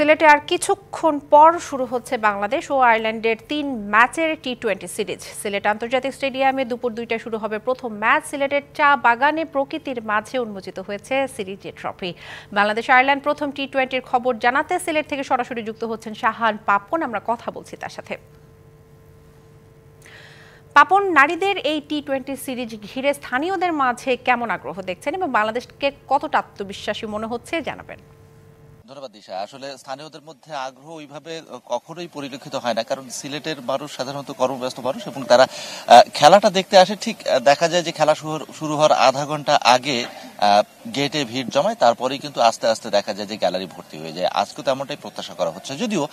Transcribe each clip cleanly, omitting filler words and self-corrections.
সিলেটে আর কিছুক্ষণ পর শুরু হচ্ছে বাংলাদেশ ও আয়ারল্যান্ডের ৩ ম্যাচের টি-20 সিরিজ। সিলেট আন্তর্জাতিক স্টেডিয়ামে দুপুর ২টায় শুরু হবে প্রথম ম্যাচ। সিলেটের চা বাগানে প্রকৃতির মাঝে উন্মোচিত হয়েছে সিরিজের ট্রফি। বাংলাদেশ আয়ারল্যান্ড প্রথম টি-20-র খবর জানাতে সিলেট থেকে সরাসরি যুক্ত হচ্ছেন শাহান পাপন। আমরা কথা বলছি তার সাথে। পাপন, নারীদের এই টি-20 সিরিজ ঘিরে স্থানীয়দের মাঝে কেমন আগ্রহ দেখছেন এবং বাংলাদেশকে কতটা আত্মবিশ্বাসী মনে হচ্ছে জানাবেন। ধন্যবাদ দিশা। আসলে স্থানীয়দের মধ্যে আগ্রহ ওইভাবে কখনোই পরিলক্ষিত হয় না, কারণ সিলেটের মানুষ সাধারণত কর্মব্যস্ত মানুষ এবং তারা খেলাটা দেখতে আসে। ঠিক দেখা যায় যে খেলা শুরু হওয়ার আধা ঘন্টা আগে গেটে ভিড় জমায়, তারপরেই কিন্তু আস্তে আস্তে দেখা যায় যে গ্যালারি ভর্তি হয়ে যায়। আজকে তো এমনটাই প্রত্যাশা করা হচ্ছে। যদিও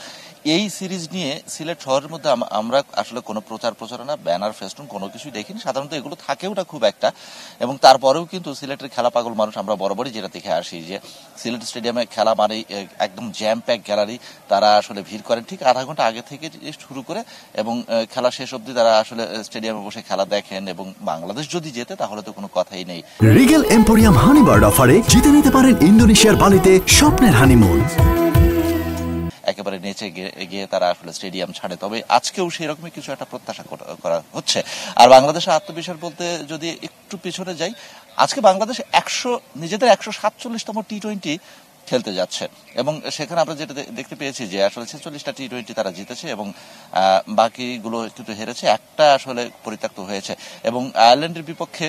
এই সিরিজ নিয়ে সিলেট শহরের মধ্যে আমরা আসলে কোনো প্রচারণা, ব্যানার, ফেস্টুন কোনো কিছুই দেখিনি। সাধারণত এগুলো থাকেও না খুব একটা, এবং তারপরেও কিন্তু সিলেটের খেলা পাগল মানুষ আমরা বরাবরই যেটা দেখে আসি যে সিলেট স্টেডিয়ামে খেলা মানেই একদম জ্যাম প্যাক গ্যালারি। তারা আসলে ভিড় করেন ঠিক আধা ঘন্টা আগে থেকে শুরু করে, এবং খেলা শেষ অবধি তারা আসলে স্টেডিয়ামে বসে খেলা দেখেন। এবং বাংলাদেশ যদি জেতে তাহলে তো কোনো কথাই নেই। রিগেল এম্পোরিয়াম হানিবার্ড অফারে জিতে নিতে পারেন ইন্দোনেশিয়ার বালিতে স্বপ্নের হানিমুন। একেবারে নেচে গিয়ে তারা আসলে স্টেডিয়াম ছাড়ে। তবে আজকেও সেই রকমই কিছু একটা প্রত্যাশা করা হচ্ছে। আর বাংলাদেশের আত্মবিশ্বাস বলতে যদি একটু পিছনে যাই, আজকে বাংলাদেশ নিজেদের 147তম টি-20 খেলতে যাচ্ছে, এবং সেখানে আমরা যেটা দেখতে পেয়েছি যে আসলে 46টা টি-20 তারা জিতেছে এবং বাকিগুলো কিন্তু হেরেছে, একটা আসলে পরিত্যক্ত হয়েছে। এবং আয়ারল্যান্ডের বিপক্ষে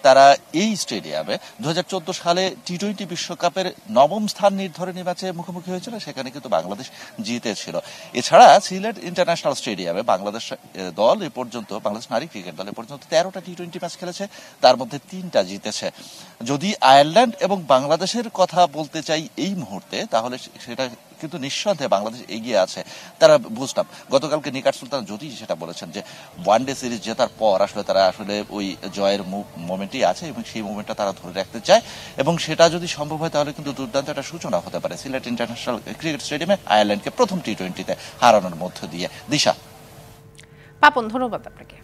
তারা এই স্টেডিয়ামে 2014 সালে টি-20 বিশ্বকাপের 9ম স্থান নির্ধারণী ম্যাচে মুখোমুখি হয়েছিল, সেখানে কিন্তু বাংলাদেশ জিতেছিল। এছাড়া সিলেট ইন্টারন্যাশনাল স্টেডিয়ামে বাংলাদেশ দল এ পর্যন্ত, বাংলাদেশ নারী ক্রিকেট দল এ পর্যন্ত 13টা টি-20 ম্যাচ খেলেছে, তার মধ্যে 3টা জিতেছে। যদি আয়ারল্যান্ড এবং বাংলাদেশের কথা বলতে চাই এই মুহূর্তে, তাহলে সেটা কিন্তু নিঃসন্দেহে বাংলাদেশ এগিয়ে আছে। তারা বুঝলাম গতকালকে নিকাট সুলতান জ্যোতি সেটা বলেছেন যে ওয়ানডে সিরিজ জেতার পর আসলে তারা আসলে ওই জয়ের মোমেন্টই আছে এবং সেই মোমেন্টটা তারা ধরে রাখতে চায়, এবং সেটা যদি সম্ভব হয় তাহলে কিন্তু দুর্দান্ত একটা সূচনা হতে পারে সিলেট ইন্টারন্যাশনাল ক্রিকেট স্টেডিয়ামে আয়ারল্যান্ডকে প্রথম টি-20-তে হারানোর মধ্য দিয়ে। দিশা, পাপন, ধন্যবাদ আপনাকে।